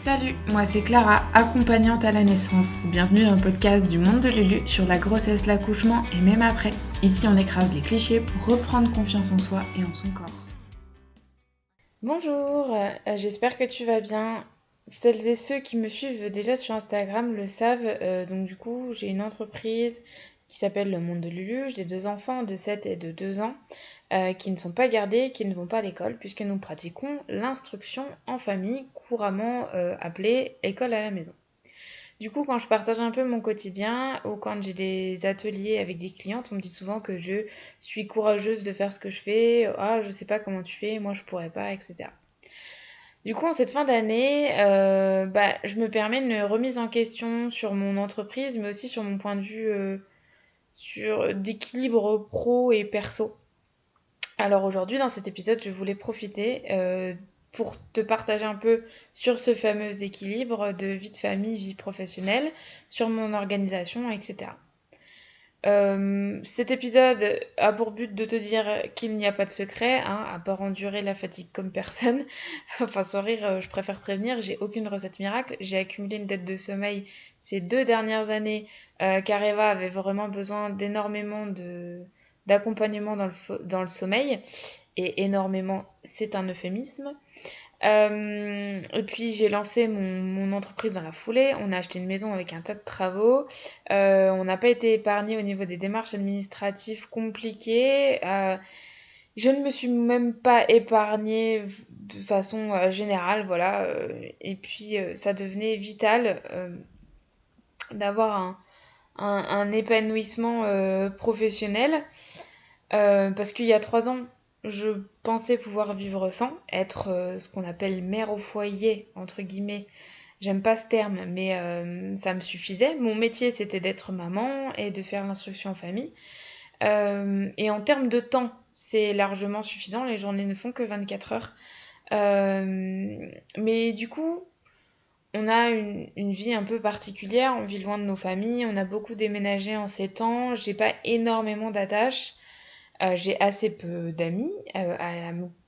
Salut, moi c'est Clara, accompagnante à la naissance. Bienvenue dans le podcast du monde de Lulu sur la grossesse, l'accouchement et même après. Ici on écrase les clichés pour reprendre confiance en soi et en son corps. Bonjour, j'espère que tu vas bien. Celles et ceux qui me suivent déjà sur Instagram le savent, donc du coup j'ai une entreprise qui s'appelle Le Monde de Lulu. J'ai 2 enfants de 7 et de 2 ans qui ne sont pas gardés, qui ne vont pas à l'école puisque nous pratiquons l'instruction en famille, couramment appelée école à la maison. Du coup, quand je partage un peu mon quotidien ou quand j'ai des ateliers avec des clientes, on me dit souvent que je suis courageuse de faire ce que je fais. Ah, je sais pas comment tu fais, moi je pourrais pas, etc. Du coup, en cette fin d'année, je me permets une remise en question sur mon entreprise, mais aussi sur mon point de vue d'équilibre pro et perso. Alors aujourd'hui, dans cet épisode, je voulais profiter pour te partager un peu sur ce fameux équilibre de vie de famille, vie professionnelle, sur mon organisation, etc. Cet épisode a pour but de te dire qu'il n'y a pas de secret, hein, à part endurer la fatigue comme personne. Enfin, sans rire, je préfère prévenir, j'ai aucune recette miracle. J'ai accumulé une dette de sommeil ces 2 dernières années, car Eva avait vraiment besoin d'énormément d'accompagnement dans le sommeil. Et énormément, c'est un euphémisme. Et puis j'ai lancé mon entreprise dans la foulée. On a acheté une maison avec un tas de travaux. On n'a pas été épargné au niveau des démarches administratives compliquées. Je ne me suis même pas épargnée de façon générale, voilà. Et puis ça devenait vital d'avoir un épanouissement professionnel. Parce qu'il y a 3 ans, je pensais pouvoir vivre sans, être ce qu'on appelle mère au foyer, entre guillemets. J'aime pas ce terme, mais ça me suffisait. Mon métier, c'était d'être maman et de faire l'instruction en famille. Et en termes de temps, c'est largement suffisant. Les journées ne font que 24 heures. Mais du coup, on a une vie un peu particulière. On vit loin de nos familles. On a beaucoup déménagé en ces temps. J'ai pas énormément d'attaches. J'ai assez peu d'amis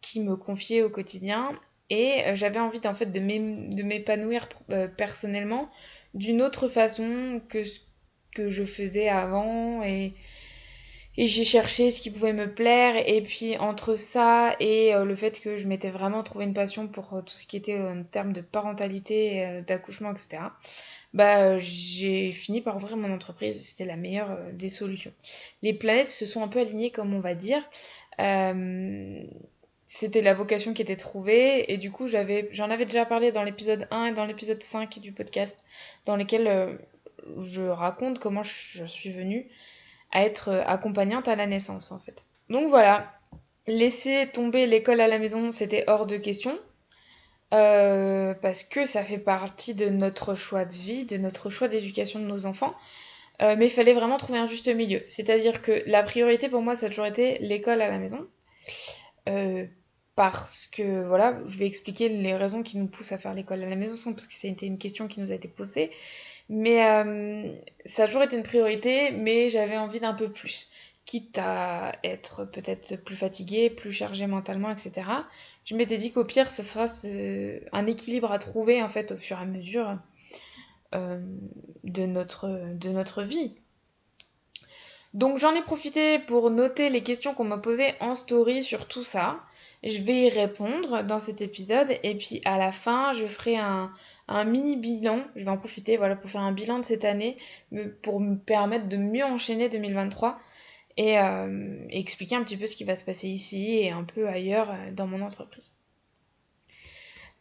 qui me confier au quotidien et j'avais envie en fait de m'épanouir personnellement d'une autre façon que ce que je faisais avant et j'ai cherché ce qui pouvait me plaire et puis entre ça et le fait que je m'étais vraiment trouvé une passion pour tout ce qui était en termes de parentalité, d'accouchement, etc. J'ai fini par ouvrir mon entreprise. C'était la meilleure des solutions. Les planètes se sont un peu alignées, comme on va dire. Euh, C'était la vocation qui était trouvée. Et du coup, j'en avais déjà parlé dans l'épisode 1 et dans l'épisode 5 du podcast, dans lesquels je raconte comment je suis venue à être accompagnante à la naissance, en fait. Donc voilà, laisser tomber l'école à la maison, c'était hors de question. Parce que ça fait partie de notre choix de vie, de notre choix d'éducation de nos enfants. Mais il fallait vraiment trouver un juste milieu. C'est-à-dire que la priorité pour moi, ça a toujours été l'école à la maison. Euh, Parce que, voilà, je vais expliquer les raisons qui nous poussent à faire l'école à la maison, parce que ça a été une question qui nous a été posée. Mais ça a toujours été une priorité, mais j'avais envie d'un peu plus. Quitte à être peut-être plus fatiguée, plus chargée mentalement, etc. Je m'étais dit qu'au pire, ce sera un équilibre à trouver en fait au fur et à mesure euh, de notre vie. Donc j'en ai profité pour noter les questions qu'on m'a posées en story sur tout ça. Je vais y répondre dans cet épisode et puis à la fin je ferai un mini bilan. Je vais en profiter voilà, pour faire un bilan de cette année pour me permettre de mieux enchaîner 2023 et expliquer un petit peu ce qui va se passer ici et un peu ailleurs dans mon entreprise.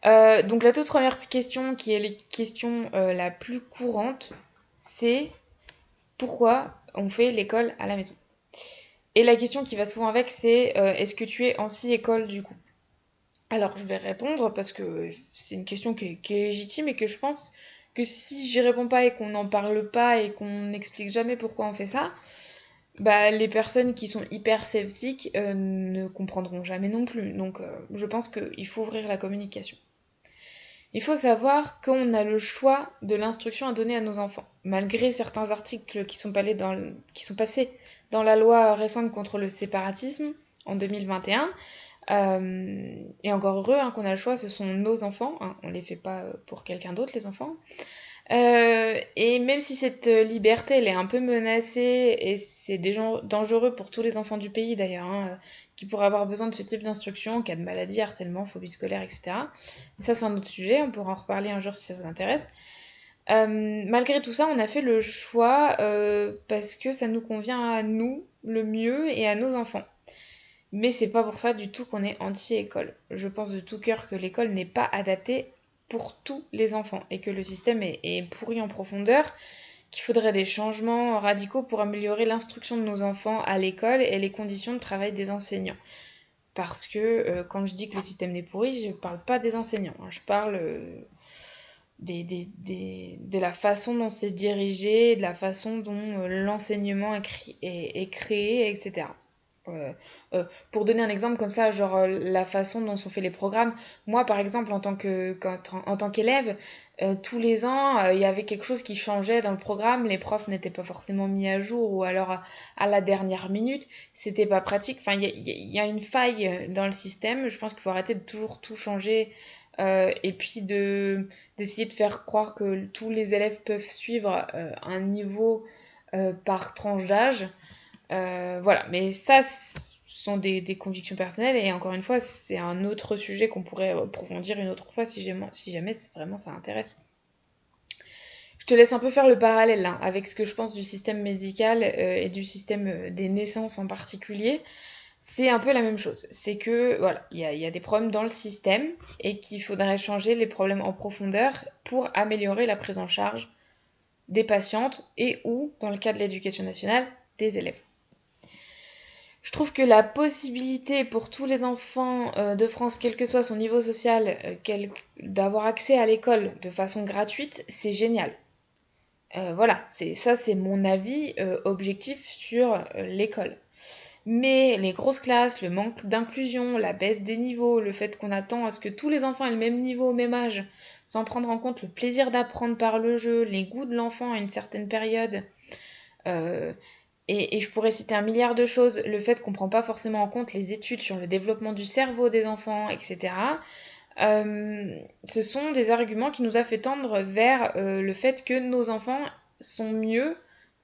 Donc la toute première question qui est la question la plus courante, c'est pourquoi on fait l'école à la maison. Et la question qui va souvent avec, c'est est-ce que tu es anti-école du coup? Alors je vais répondre parce que c'est une question qui est légitime et que je pense que si j'y réponds pas et qu'on n'en parle pas et qu'on n'explique jamais pourquoi on fait ça, les personnes qui sont hyper sceptiques ne comprendront jamais non plus. Donc je pense qu'il faut ouvrir la communication. Il faut savoir qu'on a le choix de l'instruction à donner à nos enfants. Malgré certains articles qui sont passés dans la loi récente contre le séparatisme en 2021, Et encore heureux qu'on a le choix, ce sont nos enfants, hein, on les fait pas pour quelqu'un d'autre, les enfants. Et même si cette liberté, elle est un peu menacée, et c'est dangereux pour tous les enfants du pays d'ailleurs, qui pourraient avoir besoin de ce type d'instruction en cas de maladie, harcèlement, phobie scolaire, etc. Et ça, c'est un autre sujet, on pourra en reparler un jour si ça vous intéresse. Malgré tout ça, on a fait le choix parce que ça nous convient à nous le mieux et à nos enfants. Mais c'est pas pour ça du tout qu'on est anti-école. Je pense de tout cœur que l'école n'est pas adaptée pour tous les enfants et que le système est pourri en profondeur, qu'il faudrait des changements radicaux pour améliorer l'instruction de nos enfants à l'école et les conditions de travail des enseignants. Parce que quand je dis que le système est pourri, je parle pas des enseignants, je parle de la façon dont c'est dirigé, de la façon dont l'enseignement est créé, etc. Pour donner un exemple comme ça, genre la façon dont sont faits les programmes. Moi, par exemple, en tant qu'élève, tous les ans, il y avait quelque chose qui changeait dans le programme. Les profs n'étaient pas forcément mis à jour ou alors à la dernière minute. C'était pas pratique. Enfin, il y a une faille dans le système. Je pense qu'il faut arrêter de toujours tout changer et puis d'essayer de faire croire que tous les élèves peuvent suivre un niveau par tranche d'âge. Voilà, mais ça, ce sont des convictions personnelles, et encore une fois, c'est un autre sujet qu'on pourrait approfondir une autre fois si jamais vraiment ça intéresse. Je te laisse un peu faire le parallèle là, avec ce que je pense du système médical et du système des naissances en particulier. C'est un peu la même chose. C'est que, voilà, il y a des problèmes dans le système et qu'il faudrait changer les problèmes en profondeur pour améliorer la prise en charge des patientes et ou, dans le cas de l'éducation nationale, des élèves. Je trouve que la possibilité pour tous les enfants de France, quel que soit son niveau social, d'avoir accès à l'école de façon gratuite, c'est génial. Voilà, c'est mon avis objectif sur l'école. Mais les grosses classes, le manque d'inclusion, la baisse des niveaux, le fait qu'on attend à ce que tous les enfants aient le même niveau au même âge, sans prendre en compte le plaisir d'apprendre par le jeu, les goûts de l'enfant à une certaine période, et je pourrais citer un milliard de choses, le fait qu'on ne prend pas forcément en compte les études sur le développement du cerveau des enfants, etc. Ce sont des arguments qui nous a fait tendre vers le fait que nos enfants sont mieux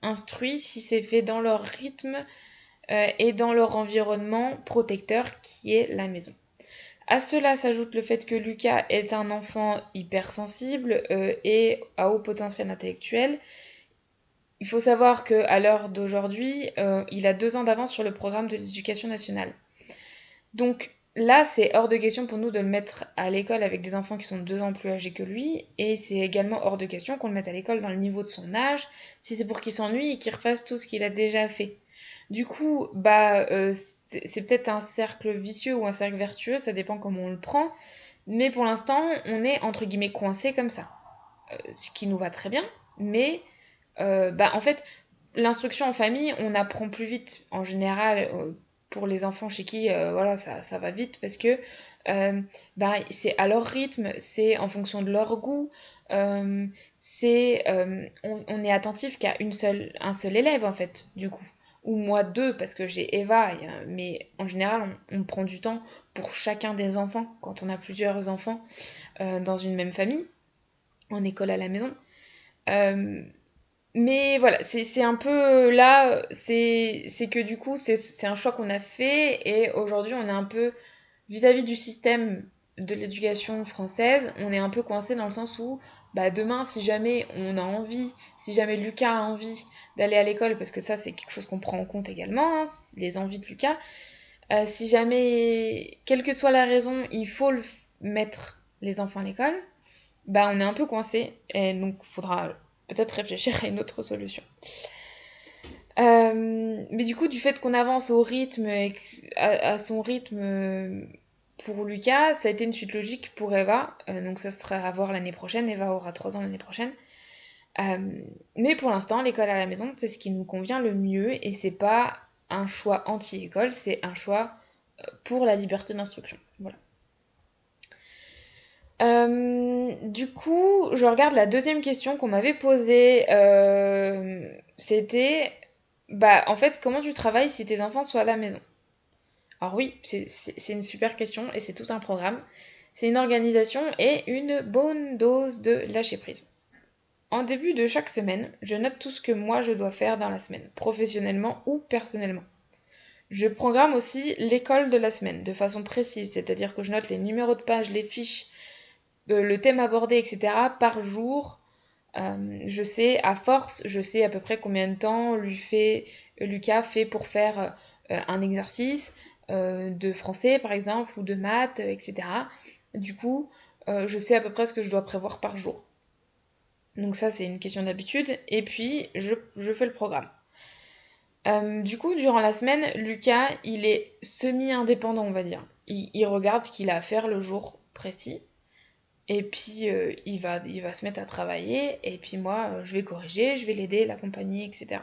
instruits si c'est fait dans leur rythme et dans leur environnement protecteur qui est la maison. À cela s'ajoute le fait que Lucas est un enfant hypersensible et à haut potentiel intellectuel. Il faut savoir qu'à l'heure d'aujourd'hui, il a 2 ans d'avance sur le programme de l'éducation nationale. Donc là, c'est hors de question pour nous de le mettre à l'école avec des enfants qui sont 2 ans plus âgés que lui, et c'est également hors de question qu'on le mette à l'école dans le niveau de son âge, si c'est pour qu'il s'ennuie et qu'il refasse tout ce qu'il a déjà fait. Du coup, c'est peut-être un cercle vicieux ou un cercle vertueux, ça dépend comment on le prend, mais pour l'instant, on est entre guillemets coincé comme ça. Ce qui nous va très bien, mais en fait, l'instruction en famille, on apprend plus vite en général pour les enfants chez qui voilà, ça va vite parce que c'est à leur rythme, c'est en fonction de leur goût. On est attentif qu'à un seul élève en fait, du coup. Ou moi 2 parce que j'ai Eva, mais en général on prend du temps pour chacun des enfants quand on a plusieurs enfants dans une même famille, en école à la maison. Mais voilà, c'est un peu là, c'est que du coup c'est un choix qu'on a fait, et aujourd'hui on est un peu vis-à-vis du système de l'éducation française, on est un peu coincé dans le sens où demain si jamais on a envie, si jamais Lucas a envie d'aller à l'école, parce que ça c'est quelque chose qu'on prend en compte également, les envies de Lucas, si jamais, quelle que soit la raison, il faut mettre les enfants à l'école, on est un peu coincé, et donc il faudra peut-être réfléchir à une autre solution. Mais du coup, du fait qu'on avance au rythme, à son rythme pour Lucas, ça a été une suite logique pour Eva. Donc ça sera à voir l'année prochaine. Eva aura 3 ans l'année prochaine. Mais pour l'instant, l'école à la maison, c'est ce qui nous convient le mieux. Et c'est pas un choix anti-école, c'est un choix pour la liberté d'instruction. Voilà. Du coup, je regarde la deuxième question qu'on m'avait posée. C'était, en fait, comment tu travailles si tes enfants sont à la maison? Alors oui, c'est une super question et c'est tout un programme. C'est une organisation et une bonne dose de lâcher prise. En début de chaque semaine, je note tout ce que moi je dois faire dans la semaine, professionnellement ou personnellement. Je programme aussi l'école de la semaine de façon précise, c'est-à-dire que je note les numéros de page, les fiches, le thème abordé, etc. par jour. Je sais, à force, je sais à peu près combien de temps Lucas fait pour faire un exercice de français, par exemple, ou de maths, etc. Du coup, je sais à peu près ce que je dois prévoir par jour. Donc ça, c'est une question d'habitude. Et puis, je fais le programme. Du coup, durant la semaine, Lucas, il est semi-indépendant, on va dire. Il regarde ce qu'il a à faire le jour précis. Et puis, il va se mettre à travailler. Et puis moi, je vais corriger, je vais l'aider, l'accompagner, etc.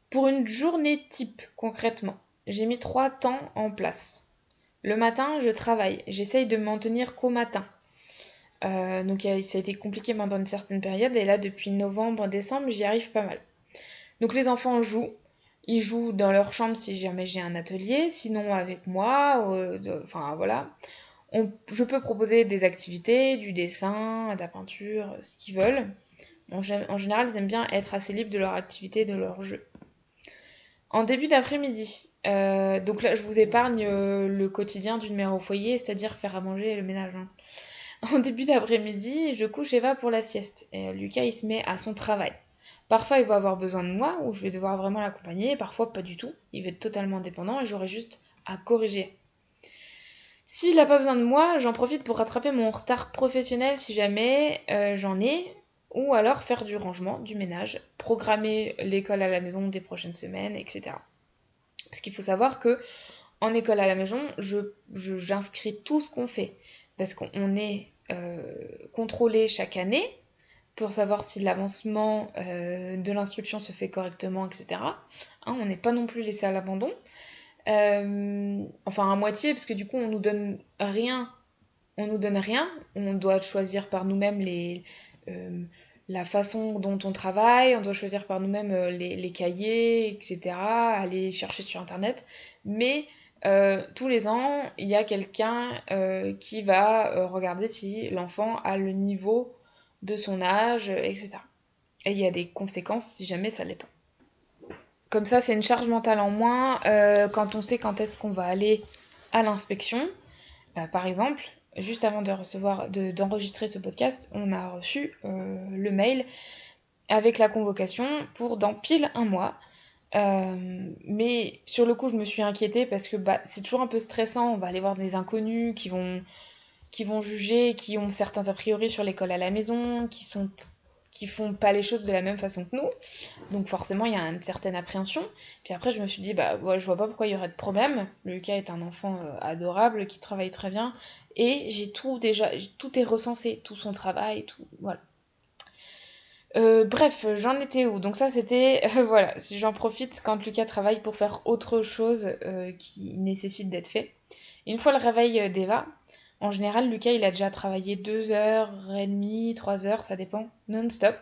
Pour une journée type, concrètement, j'ai mis 3 temps en place. Le matin, je travaille. J'essaye de m'en tenir qu'au matin. Donc ça a été compliqué pendant une certaine période. Et là, depuis novembre, décembre, j'y arrive pas mal. Donc les enfants jouent. Ils jouent dans leur chambre si jamais j'ai un atelier, sinon avec moi, enfin voilà. Je peux proposer des activités, du dessin, de la peinture, ce qu'ils veulent. En général, ils aiment bien être assez libres de leur activité, de leur jeu. En début d'après-midi, donc là je vous épargne le quotidien d'une mère au foyer, c'est-à-dire faire à manger et le ménage, hein. En début d'après-midi, je couche Eva pour la sieste. Et Lucas, il se met à son travail. Parfois, il va avoir besoin de moi, ou je vais devoir vraiment l'accompagner, parfois pas du tout. Il va être totalement indépendant et j'aurai juste à corriger. S'il n'a pas besoin de moi, j'en profite pour rattraper mon retard professionnel si jamais j'en ai, ou alors faire du rangement, du ménage, programmer l'école à la maison des prochaines semaines, etc. Parce qu'il faut savoir que en école à la maison, j'inscris tout ce qu'on fait, parce qu'on est contrôlé chaque année pour savoir si l'avancement de l'instruction se fait correctement, etc. Hein, on n'est pas non plus laissé à l'abandon. Enfin, à moitié, parce que du coup, on nous donne rien. On doit choisir par nous-mêmes la façon dont on travaille, on doit choisir par nous-mêmes les cahiers, etc., aller chercher sur Internet. Mais tous les ans, il y a quelqu'un qui va regarder si l'enfant a le niveau de son âge, etc. Et il y a des conséquences si jamais ça l'est pas. Comme ça, c'est une charge mentale en moins quand on sait quand est-ce qu'on va aller à l'inspection. Par exemple, juste avant d'enregistrer ce podcast, on a reçu le mail avec la convocation pour dans pile un mois. Mais sur le coup, je me suis inquiétée parce que c'est toujours un peu stressant. On va aller voir des inconnus qui vont juger, qui ont certains a priori sur l'école à la maison, qui font pas les choses de la même façon que nous. Donc forcément, il y a une certaine appréhension. Puis après, je me suis dit, ouais, je vois pas pourquoi il y aurait de problème. Lucas est un enfant adorable, qui travaille très bien. Et tout est recensé, tout son travail, tout, voilà. Bref, j'en étais où? Donc ça, c'était, voilà, si j'en profite quand Lucas travaille pour faire autre chose qui nécessite d'être fait. Une fois le réveil d'Eva, en général, Lucas, il a déjà travaillé 2h30, 3 heures, ça dépend, non-stop.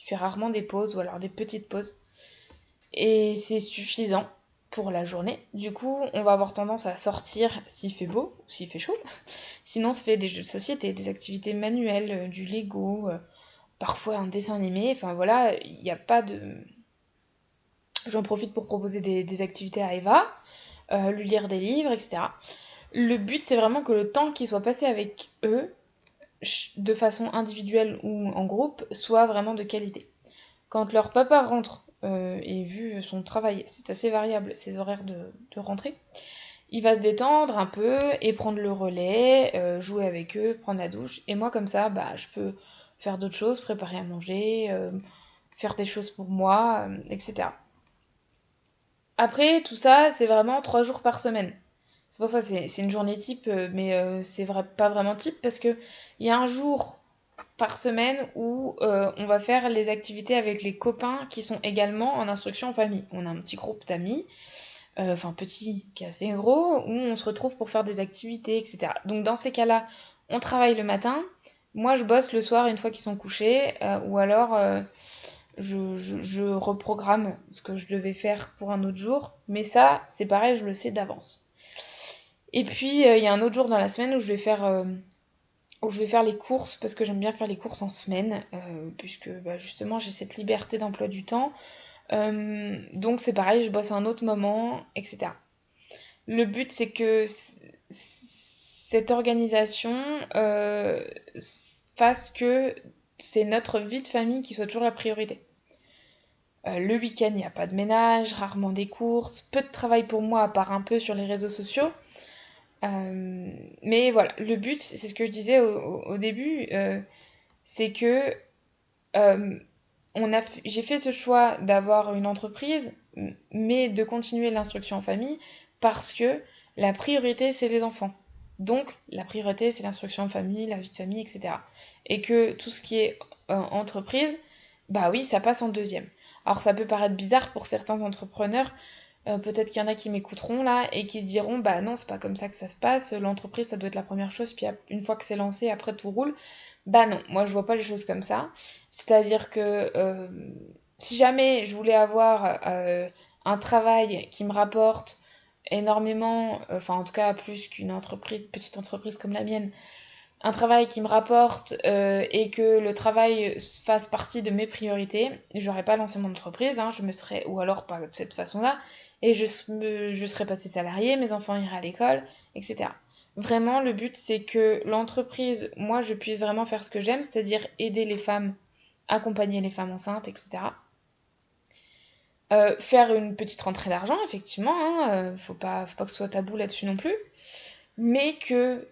Il fait rarement des pauses ou alors des petites pauses. Et c'est suffisant pour la journée. Du coup, on va avoir tendance à sortir s'il fait beau, s'il fait chaud. Sinon, on se fait des jeux de société, des activités manuelles, du Lego, parfois un dessin animé. Enfin voilà, il n'y a pas de... J'en profite pour proposer des activités à Eva, lui lire des livres, etc. Le but, c'est vraiment que le temps qui soit passé avec eux, de façon individuelle ou en groupe, soit vraiment de qualité. Quand leur papa rentre, et vu son travail, c'est assez variable ses horaires de rentrée, il va se détendre un peu et prendre le relais, jouer avec eux, prendre la douche. Et moi, comme ça, je peux faire d'autres choses, préparer à manger, faire des choses pour moi, etc. Après, tout ça, c'est vraiment 3 jours par semaine. C'est pour ça que c'est une journée type, mais c'est pas vraiment type parce qu'il y a un jour par semaine où on va faire les activités avec les copains qui sont également en instruction en famille. On a un petit groupe d'amis, enfin petit, qui est assez gros, où on se retrouve pour faire des activités, etc. Donc dans ces cas-là, on travaille le matin, moi je bosse le soir une fois qu'ils sont couchés, ou alors je reprogramme ce que je devais faire pour un autre jour, mais ça, c'est pareil, je le sais d'avance. Et puis, il y a un autre jour dans la semaine où je vais faire les courses, parce que j'aime bien faire les courses en semaine, puisque bah, justement j'ai cette liberté d'emploi du temps. Donc c'est pareil, je bosse à un autre moment, etc. Le but, c'est que cette organisation fasse que c'est notre vie de famille qui soit toujours la priorité. Le week-end, il n'y a pas de ménage, rarement des courses, peu de travail pour moi, à part un peu sur les réseaux sociaux. Mais voilà, le but, c'est ce que je disais au début, c'est que euh, j'ai fait ce choix d'avoir une entreprise, mais de continuer l'instruction en famille, parce que la priorité, c'est les enfants. Donc, la priorité, c'est l'instruction en famille, la vie de famille, etc. Et que tout ce qui est entreprise, bah oui, ça passe en deuxième. Alors, ça peut paraître bizarre pour certains entrepreneurs, peut-être qu'il y en a qui m'écouteront là et qui se diront bah non, c'est pas comme ça que ça se passe, l'entreprise ça doit être la première chose, puis une fois que c'est lancé, après tout roule. Bah non, moi je vois pas les choses comme ça. C'est-à-dire que si jamais je voulais avoir un travail qui me rapporte énormément, enfin en tout cas plus qu'une entreprise, petite entreprise comme la mienne, un travail qui me rapporte et que le travail fasse partie de mes priorités, j'aurais pas lancé mon entreprise, hein, je me serais, ou alors pas de cette façon-là, et je serais passée salariée, mes enfants iraient à l'école, etc. Vraiment, le but, c'est que l'entreprise, moi, je puisse vraiment faire ce que j'aime, c'est-à-dire aider les femmes, accompagner les femmes enceintes, etc. Faire une petite rentrée d'argent, effectivement, hein, faut pas que ce soit tabou là-dessus non plus, mais que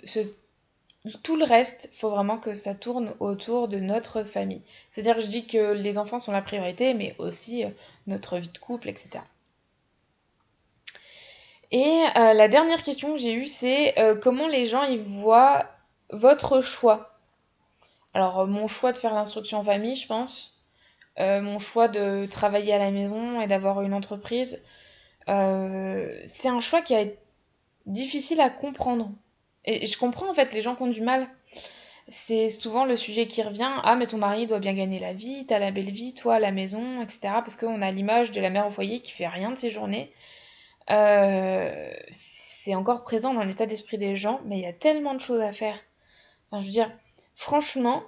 tout le reste, il faut vraiment que ça tourne autour de notre famille. C'est-à-dire que je dis que les enfants sont la priorité, mais aussi notre vie de couple, etc. Et la dernière question que j'ai eue, c'est comment les gens y voient votre choix. Alors, mon choix de faire l'instruction en famille, je pense. Mon choix de travailler à la maison et d'avoir une entreprise. C'est un choix qui est difficile à comprendre. Et je comprends en fait les gens qui ont du mal. C'est souvent le sujet qui revient. Ah, mais ton mari doit bien gagner la vie, t'as la belle vie, toi, à la maison, etc. Parce qu'on a l'image de la mère au foyer qui fait rien de ses journées. C'est encore présent dans l'état d'esprit des gens, mais il y a tellement de choses à faire. Enfin, je veux dire, franchement,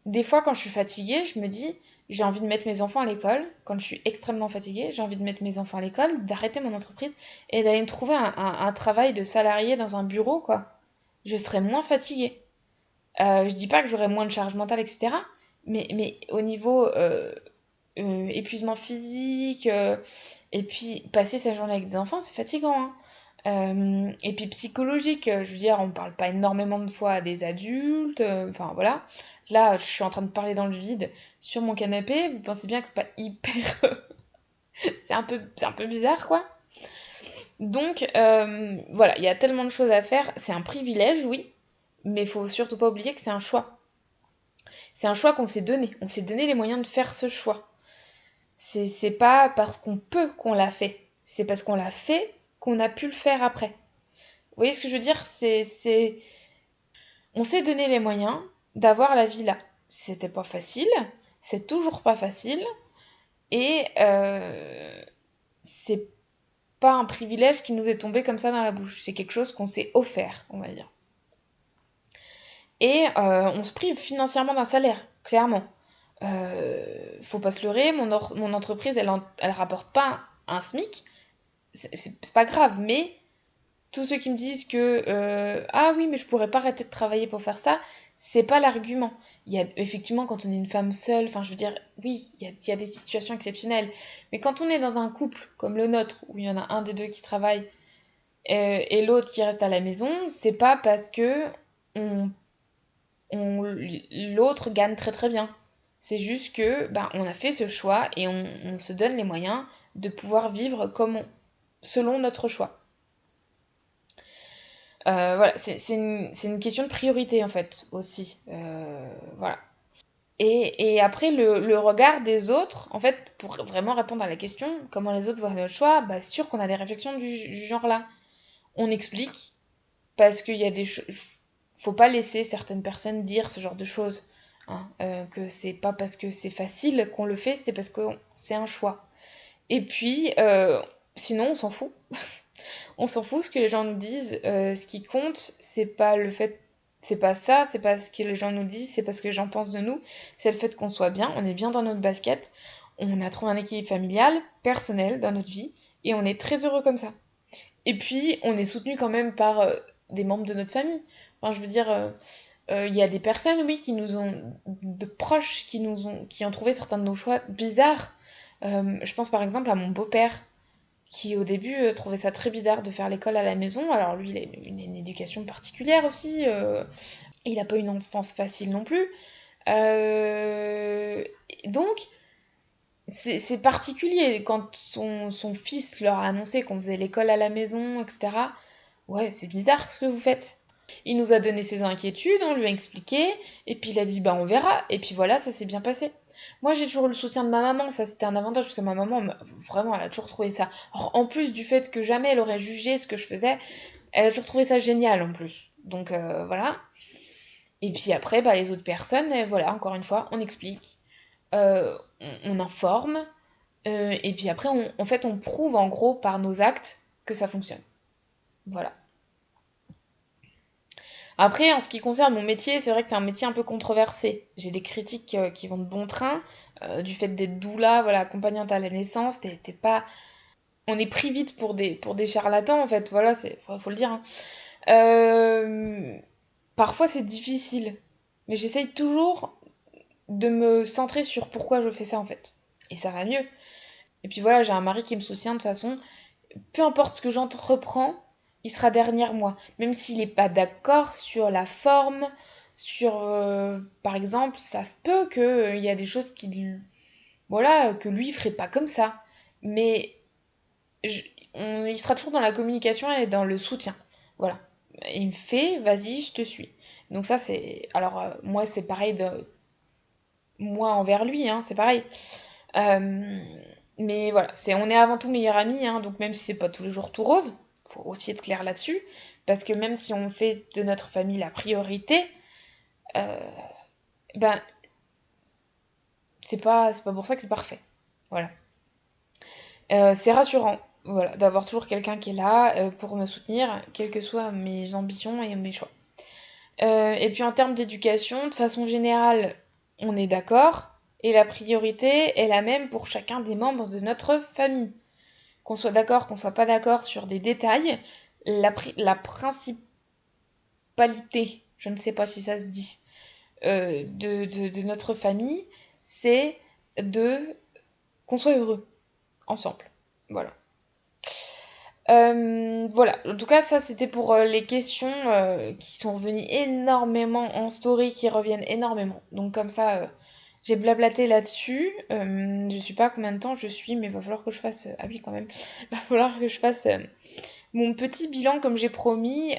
des fois quand je suis fatiguée, je me dis, j'ai envie de mettre mes enfants à l'école. Quand je suis extrêmement fatiguée, j'ai envie de mettre mes enfants à l'école, d'arrêter mon entreprise et d'aller me trouver un travail de salarié dans un bureau, quoi. Je serais moins fatiguée. Je dis pas que j'aurais moins de charge mentale, etc. Mais au niveau épuisement physique, et puis passer sa journée avec des enfants, c'est fatigant, hein. Et puis psychologique, je veux dire, on parle pas énormément de fois à des adultes, enfin voilà. Là, je suis en train de parler dans le vide sur mon canapé, vous pensez bien que c'est pas hyper... c'est un peu bizarre, quoi. Donc, voilà, il y a tellement de choses à faire, c'est un privilège, oui, mais il faut surtout pas oublier que c'est un choix. C'est un choix qu'on s'est donné. On s'est donné les moyens de faire ce choix. C'est pas parce qu'on peut qu'on l'a fait. C'est parce qu'on l'a fait qu'on a pu le faire après. Vous voyez ce que je veux dire? On s'est donné les moyens d'avoir la vie là. C'était pas facile. C'est toujours pas facile. Et c'est pas un privilège qui nous est tombé comme ça dans la bouche. C'est quelque chose qu'on s'est offert, on va dire. Et on se prive financièrement d'un salaire, clairement. Faut pas se leurrer, mon entreprise, elle rapporte pas un SMIC, c'est pas grave, mais tous ceux qui me disent que ah oui, mais je pourrais pas arrêter de travailler pour faire ça, c'est pas l'argument. Il y a effectivement quand on est une femme seule, enfin je veux dire, oui, il y a des situations exceptionnelles, mais quand on est dans un couple comme le nôtre, où il y en a un des deux qui travaille et l'autre qui reste à la maison, c'est pas parce que on l'autre gagne très très bien. C'est juste que ben, on a fait ce choix et on se donne les moyens de pouvoir vivre selon notre choix. Voilà, c'est une question de priorité en fait aussi. Voilà. Et après, le regard des autres, en fait, pour vraiment répondre à la question, comment les autres voient notre choix, bah, c'est sûr qu'on a des réflexions du genre là. On explique, parce qu'il y a des choses. Faut pas laisser certaines personnes dire ce genre de choses. Que c'est pas parce que c'est facile qu'on le fait, c'est parce que c'est un choix. Et puis, sinon, on s'en fout. On s'en fout ce que les gens nous disent. Ce qui compte, c'est pas le fait, c'est pas ça, c'est pas ce que les gens nous disent, c'est pas ce que les gens pensent de nous, c'est le fait qu'on soit bien, on est bien dans notre basket, on a trouvé un équilibre familial, personnel dans notre vie, et on est très heureux comme ça. Et puis, on est soutenu quand même par des membres de notre famille. Enfin, je veux dire, il y a des personnes, oui, qui nous ont, de proches, qui ont trouvé certains de nos choix bizarres. Je pense par exemple à mon beau-père, qui au début trouvait ça très bizarre de faire l'école à la maison. Alors lui, il a une éducation particulière aussi. Il n'a pas une enfance facile non plus. Donc, c'est particulier quand son fils leur a annoncé qu'on faisait l'école à la maison, etc. Ouais, c'est bizarre ce que vous faites. Il nous a donné ses inquiétudes, on lui a expliqué, et puis il a dit bah on verra, et puis voilà, ça s'est bien passé. Moi j'ai toujours eu le soutien de ma maman, ça c'était un avantage parce que ma maman, vraiment, elle a toujours trouvé ça. Alors, en plus du fait que jamais elle aurait jugé ce que je faisais, elle a toujours trouvé ça génial en plus. Donc voilà. Et puis après, bah, les autres personnes, voilà, encore une fois, on explique, on informe, et puis après, en fait, on prouve en gros par nos actes que ça fonctionne. Voilà. Après, en ce qui concerne mon métier, c'est vrai que c'est un métier un peu controversé. J'ai des critiques qui vont de bon train, du fait d'être doula, voilà, accompagnante à la naissance, t'es pas... On est pris vite pour des charlatans, en fait, voilà, faut le dire. Hein. Euh, Parfois, c'est difficile, mais j'essaye toujours de me centrer sur pourquoi je fais ça, en fait. Et ça va mieux. Et puis voilà, j'ai un mari qui me soutient de toute façon. Peu importe ce que j'entreprends, il sera derrière moi. Même s'il n'est pas d'accord sur la forme, sur... par exemple, ça se peut qu'il y a des choses voilà, que lui, il ferait pas comme ça. Mais je- il sera toujours dans la communication et dans le soutien. Voilà. Il me fait, vas-y, je te suis. Donc ça, c'est... Alors, moi, c'est pareil de... Moi envers lui, hein, c'est pareil. Euh, mais voilà, on est avant tout meilleurs amis, hein, donc même si c'est pas tous les jours tout rose, faut aussi être clair là-dessus, parce que même si on fait de notre famille la priorité, euh, ben c'est pas pour ça que c'est parfait. Voilà. C'est rassurant, voilà, d'avoir toujours quelqu'un qui est là pour me soutenir, quelles que soient mes ambitions et mes choix. Et puis en termes d'éducation, de façon générale, on est d'accord, et la priorité est la même pour chacun des membres de notre famille. Qu'on soit d'accord, qu'on soit pas d'accord sur des détails, la principalité, je ne sais pas si ça se dit, de notre famille, c'est de qu'on soit heureux ensemble. Voilà. Voilà, en tout cas ça c'était pour les questions qui sont revenues énormément en story, qui reviennent énormément. Donc comme ça, j'ai blablaté là-dessus. Je sais pas combien de temps je suis, mais il va falloir que je fasse... Ah oui quand même, il va falloir que je fasse mon petit bilan comme j'ai promis.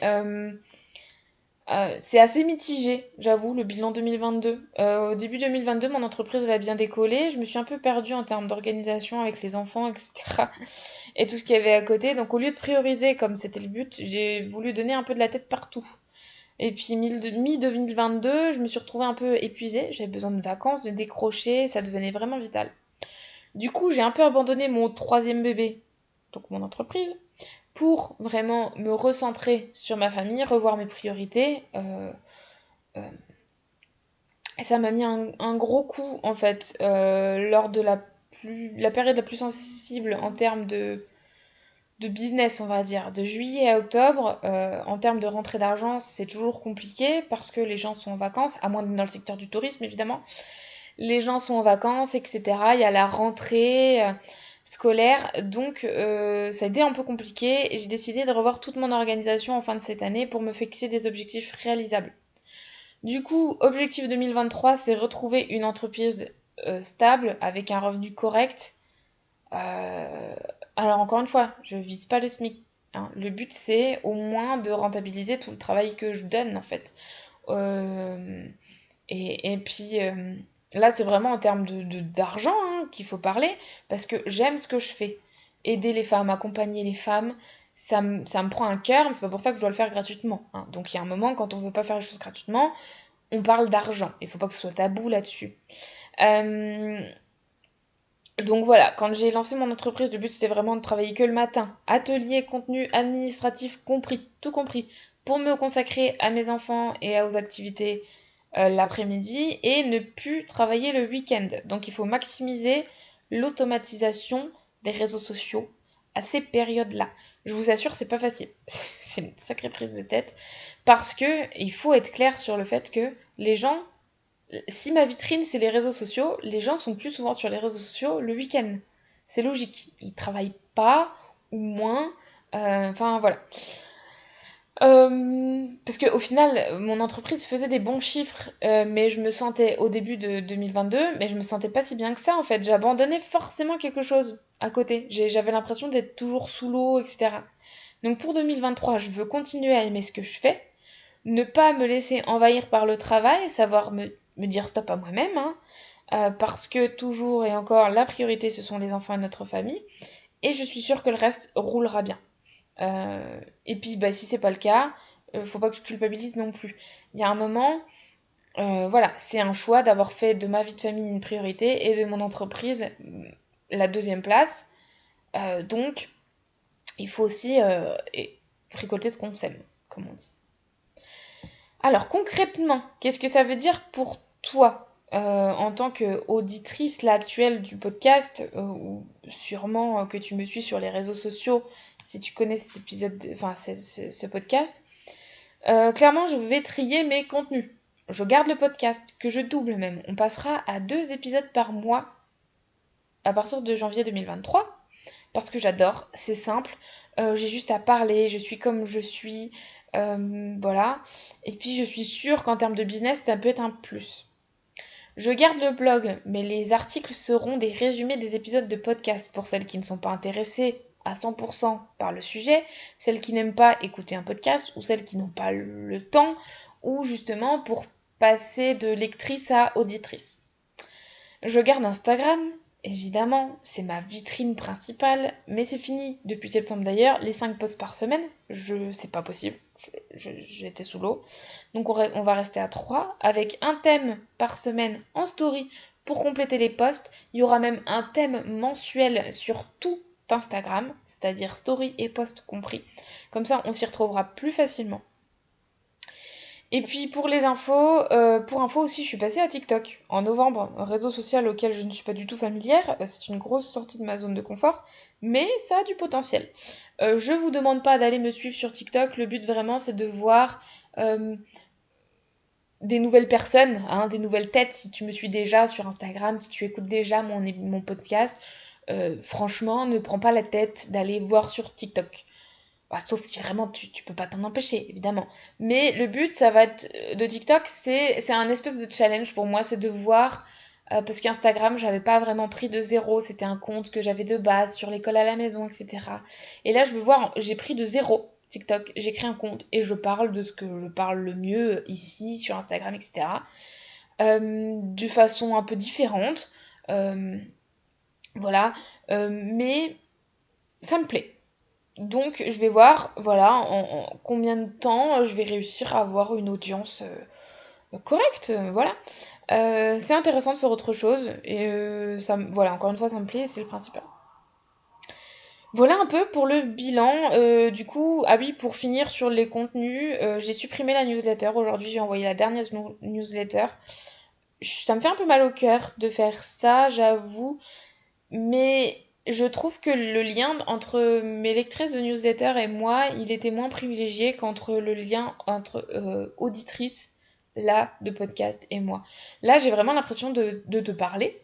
C'est assez mitigé, j'avoue, le bilan 2022. Au début 2022, mon entreprise elle a bien décollé. Je me suis un peu perdue en termes d'organisation avec les enfants, etc. Et tout ce qu'il y avait à côté. Donc au lieu de prioriser comme c'était le but, j'ai voulu donner un peu de la tête partout. Et puis mi-2022, je me suis retrouvée un peu épuisée. J'avais besoin de vacances, de décrocher, ça devenait vraiment vital. Du coup, j'ai un peu abandonné mon troisième bébé, donc mon entreprise, pour vraiment me recentrer sur ma famille, revoir mes priorités. Euh, et ça m'a mis un gros coup, en fait, lors de la période la plus sensible en termes de business, on va dire, de juillet à octobre. En termes de rentrée d'argent, c'est toujours compliqué parce que les gens sont en vacances, à moins d'être dans le secteur du tourisme, évidemment. Les gens sont en vacances, etc. Il y a la rentrée scolaire, donc ça a été un peu compliqué et j'ai décidé de revoir toute mon organisation en fin de cette année pour me fixer des objectifs réalisables. Du coup, objectif 2023, c'est retrouver une entreprise stable avec un revenu correct. Euh, alors encore une fois, je vise pas le SMIC. Hein. Le but c'est au moins de rentabiliser tout le travail que je donne en fait. Euh, et puis là, c'est vraiment en termes d'argent hein, qu'il faut parler, parce que j'aime ce que je fais. Aider les femmes, accompagner les femmes, ça me prend un cœur, mais c'est pas pour ça que je dois le faire gratuitement. Hein. Donc il y a un moment, quand on veut pas faire les choses gratuitement, on parle d'argent. Il ne faut pas que ce soit tabou là-dessus. Donc voilà, quand j'ai lancé mon entreprise, le but c'était vraiment de travailler que le matin. Atelier, contenu, administratif compris, tout compris. Pour me consacrer à mes enfants et aux activités l'après-midi et ne plus travailler le week-end. Donc il faut maximiser l'automatisation des réseaux sociaux à ces périodes-là. Je vous assure, c'est pas facile. C'est une sacrée prise de tête parce que il faut être clair sur le fait que les gens, si ma vitrine c'est les réseaux sociaux, les gens sont plus souvent sur les réseaux sociaux le week-end. C'est logique. Ils travaillent pas ou moins. Enfin voilà. Parce qu'au final, mon entreprise faisait des bons chiffres, mais je me sentais, au début de 2022, mais je me sentais pas si bien que ça en fait. J'abandonnais forcément quelque chose à côté. J'avais l'impression d'être toujours sous l'eau, etc. Donc pour 2023, je veux continuer à aimer ce que je fais, ne pas me laisser envahir par le travail, savoir me dire stop à moi-même, hein, parce que toujours et encore, la priorité ce sont les enfants et notre famille, et je suis sûre que le reste roulera bien. Et puis, bah, si c'est pas le cas, faut pas que je culpabilise non plus. Il y a un moment, voilà, c'est un choix d'avoir fait de ma vie de famille une priorité et de mon entreprise la deuxième place. Donc, il faut aussi récolter ce qu'on sème, comme on dit. Alors, concrètement, qu'est-ce que ça veut dire pour toi en tant qu'auditrice là, actuelle du podcast, ou sûrement que tu me suis sur les réseaux sociaux si tu connais cet épisode, enfin ce podcast. Clairement, je vais trier mes contenus. Je garde le podcast, que je double même. On passera à 2 épisodes par mois à partir de janvier 2023, parce que j'adore, c'est simple. J'ai juste à parler, je suis comme je suis, voilà. Et puis je suis sûre qu'en termes de business, ça peut être un plus. Je garde le blog, mais les articles seront des résumés des épisodes de podcast pour celles qui ne sont pas intéressées à 100% par le sujet, celles qui n'aiment pas écouter un podcast ou celles qui n'ont pas le temps, ou justement pour passer de lectrice à auditrice. Je garde Instagram, évidemment, c'est ma vitrine principale, mais c'est fini depuis septembre d'ailleurs, les 5 posts par semaine, c'est pas possible, j'étais sous l'eau. Donc on va rester à 3, avec un thème par semaine en story pour compléter les posts. Il y aura même un thème mensuel sur tout Instagram, c'est-à-dire story et post compris. Comme ça, on s'y retrouvera plus facilement. Et puis pour les infos, pour info aussi, je suis passée à TikTok en novembre, un réseau social auquel je ne suis pas du tout familière. C'est une grosse sortie de ma zone de confort, mais ça a du potentiel. Je vous demande pas d'aller me suivre sur TikTok, le but vraiment c'est de voir des nouvelles personnes, hein, des nouvelles têtes. Si tu me suis déjà sur Instagram, si tu écoutes déjà mon podcast, franchement, ne prends pas la tête d'aller voir sur TikTok. Bah, sauf si vraiment tu peux pas t'en empêcher, évidemment. Mais le but, ça va être de TikTok, c'est un espèce de challenge pour moi, c'est de voir, parce qu'Instagram, j'avais pas vraiment pris de zéro, c'était un compte que j'avais de base sur l'école à la maison, etc. Et là, je veux voir, j'ai pris de zéro TikTok, j'ai créé un compte et je parle de ce que je parle le mieux ici, sur Instagram, etc. De façon un peu différente, voilà, mais ça me plaît. Donc je vais voir, voilà, en combien de temps je vais réussir à avoir une audience correcte, voilà. C'est intéressant de faire autre chose, et voilà, encore une fois, ça me plaît, c'est le principal. Voilà un peu pour le bilan. Du coup, ah oui, pour finir sur les contenus, j'ai supprimé la newsletter. Aujourd'hui, j'ai envoyé la dernière newsletter. Ça me fait un peu mal au cœur de faire ça, j'avoue. Mais je trouve que le lien entre mes lectrices de newsletter et moi, il était moins privilégié qu'entre le lien entre auditrice, là, de podcast et moi. Là, j'ai vraiment l'impression de te parler,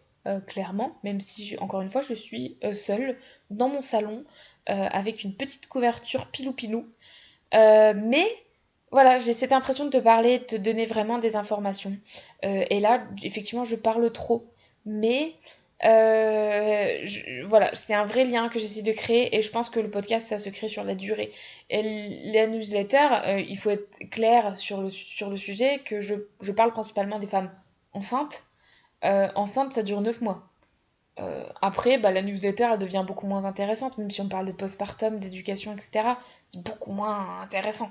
clairement, même si, encore une fois, je suis seule dans mon salon avec une petite couverture pilou-pilou. Mais voilà, j'ai cette impression de te parler, de te donner vraiment des informations. Et là, effectivement, je parle trop. Mais voilà, c'est un vrai lien que j'essaie de créer et je pense que le podcast, ça se crée sur la durée. Et la newsletter, il faut être clair sur le sujet que je parle principalement des femmes enceintes. Enceinte, ça dure 9 mois. Après, bah, la newsletter, elle devient beaucoup moins intéressante, même si on parle de postpartum, d'éducation, etc. C'est beaucoup moins intéressant.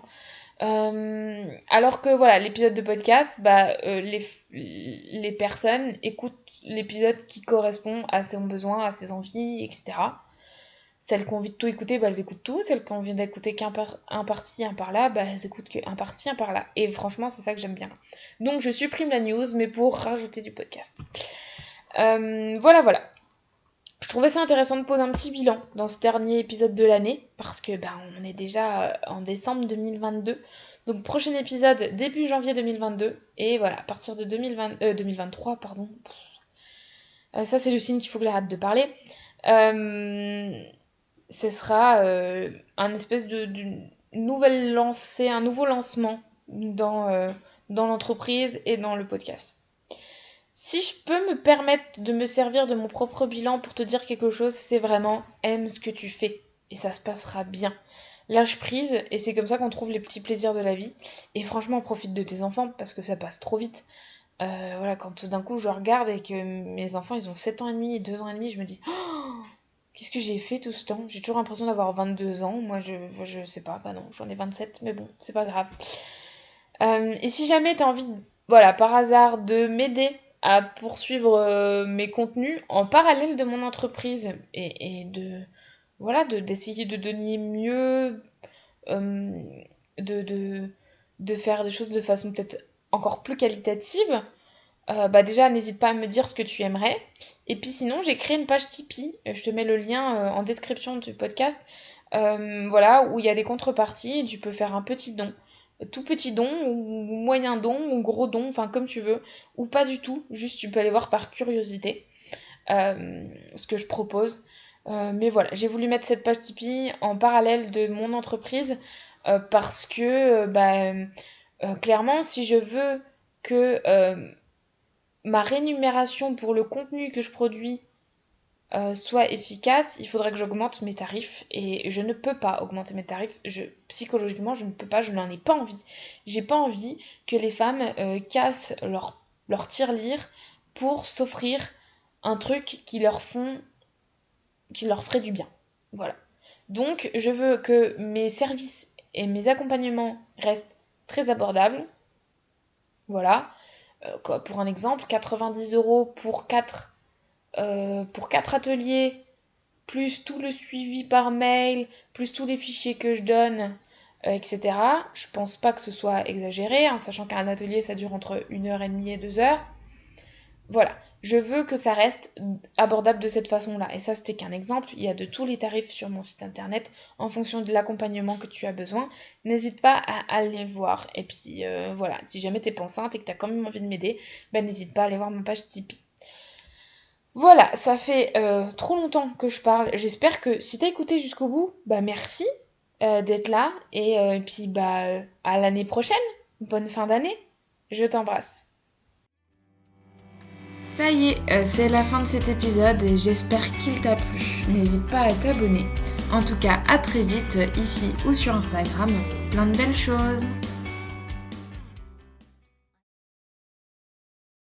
Alors que voilà, l'épisode de podcast, les personnes écoutent l'épisode qui correspond à ses besoins, à ses envies, etc. Celles qui ont envie de tout écouter, elles écoutent tout. Celles qui ont envie d'écouter un parti, un par là, elles écoutent qu'un parti, un par là. Et franchement, c'est ça que j'aime bien. Donc je supprime la news, mais pour rajouter du podcast. Voilà. Je trouvais ça intéressant de poser un petit bilan dans ce dernier épisode de l'année, parce que on est déjà en décembre 2022. Donc prochain épisode début janvier 2022. Et voilà, à partir de 2023, pardon. Ça c'est le signe qu'il faut que j'arrête de parler. Ce sera un espèce de nouvelle lancée, un nouveau lancement dans l'entreprise et dans le podcast. Si je peux me permettre de me servir de mon propre bilan pour te dire quelque chose, c'est vraiment aime ce que tu fais et ça se passera bien. Lâche prise et c'est comme ça qu'on trouve les petits plaisirs de la vie. Et franchement, profite de tes enfants parce que ça passe trop vite. Voilà, quand d'un coup je regarde et que mes enfants ils ont 7 ans et demi et 2 ans et demi, je me dis oh, qu'est-ce que j'ai fait tout ce temps? J'ai toujours l'impression d'avoir 22 ans. Moi je sais pas, non, j'en ai 27, mais bon, c'est pas grave. Et si jamais t'as envie, voilà, par hasard, de m'aider à poursuivre mes contenus en parallèle de mon entreprise et d'essayer de donner mieux, euh, de faire des choses de façon peut-être encore plus qualitative, déjà n'hésite pas à me dire ce que tu aimerais. Et puis sinon, j'ai créé une page Tipeee, je te mets le lien en description du podcast, où il y a des contreparties, tu peux faire un petit don. Tout petit don, ou moyen don, ou gros don, enfin comme tu veux, ou pas du tout, juste tu peux aller voir par curiosité ce que je propose. Mais voilà, j'ai voulu mettre cette page Tipeee en parallèle de mon entreprise parce que clairement, si je veux que ma rémunération pour le contenu que je produis soit efficace, il faudrait que j'augmente mes tarifs et je ne peux pas augmenter mes tarifs. Psychologiquement, je ne peux pas, je n'en ai pas envie. J'ai pas envie que les femmes cassent leur tirelire pour s'offrir un truc qui leur ferait du bien. Voilà. Donc, je veux que mes services et mes accompagnements restent très abordables. Voilà. Pour un exemple, 90 € pour 4 ateliers, plus tout le suivi par mail, plus tous les fichiers que je donne, etc. Je pense pas que ce soit exagéré, sachant qu'un atelier ça dure entre 1h30 et 2h. Voilà, je veux que ça reste abordable de cette façon-là. Et ça, c'était qu'un exemple. Il y a de tous les tarifs sur mon site internet en fonction de l'accompagnement que tu as besoin. N'hésite pas à aller voir. Et puis voilà, si jamais t'es pas enceinte et que t'as quand même envie de m'aider, n'hésite pas à aller voir ma page Tipeee. Voilà, ça fait trop longtemps que je parle. J'espère que si t'as écouté jusqu'au bout, merci d'être là. Et puis à l'année prochaine. Bonne fin d'année. Je t'embrasse. Ça y est, c'est la fin de cet épisode et j'espère qu'il t'a plu. N'hésite pas à t'abonner. En tout cas, à très vite ici ou sur Instagram. Plein de belles choses.